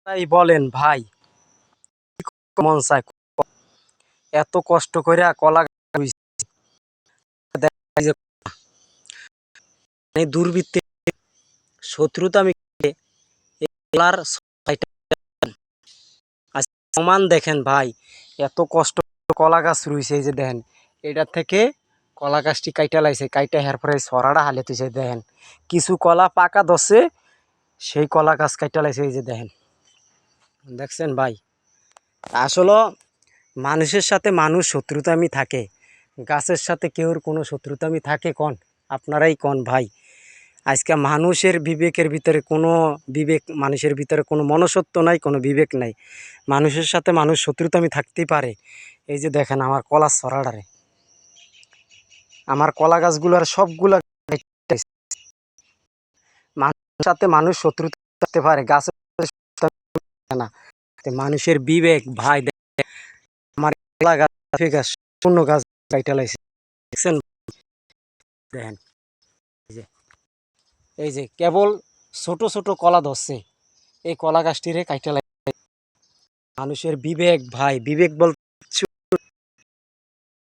তাই বলেন ভাই, মন চায় এত কষ্ট করে কলা গাছ হইছে, দেখা যায় যে এই দুর্বৃত্তের শত্রুতা আমি কলার ছয়টা আজ প্রমাণ দেখেন ভাই, এত কষ্ট করে কলা গাছ রুইছে, এই যে দেখেন এটা থেকে কলা গাছটি কাইটা লাইছে, কাইটা হের পরে সরাটা হালে তুইছে দেখেন, কিছু কলা পাকা ধরছে, সেই কলা গাছ কাইটা লাইছে, এই যে দেখেন, দেখছেন ভাই। আসলে মানুষের সাথে মানুষ শত্রুতামি থাকে, গাছের সাথে কেউর কোনো শত্রুতামি থাকে কন? আপনারাই কন ভাই। আজকে মানুষের বিবেকের ভিতরে কোনো বিবেক, মানুষের ভিতরে কোনো মনুষ্যত্ব নাই, কোনো বিবেক নাই। মানুষের সাথে মানুষ শত্রুতামি থাকতেই পারে। এই যে দেখেন আমার কলার ছড়াটারে, আমার কলা গাছগুলোর সবগুলা মানুষের সাথে মানুষ শত্রুতা থাকতে পারে, গাছের সাথে শত্রুতা থাকে না। তো মানুষের বিবেক ভাই, আমার কলা গাছ গাছ শূন্য গাছ কাইটা লাইছে, দেখছেন? দেখেন এই যে কেবল ছোট ছোট কলা ধরছে, এই কলা গাছটিরে কাইটা লাইছে। মানুষের বিবেক ভাই, বিবেক বলতে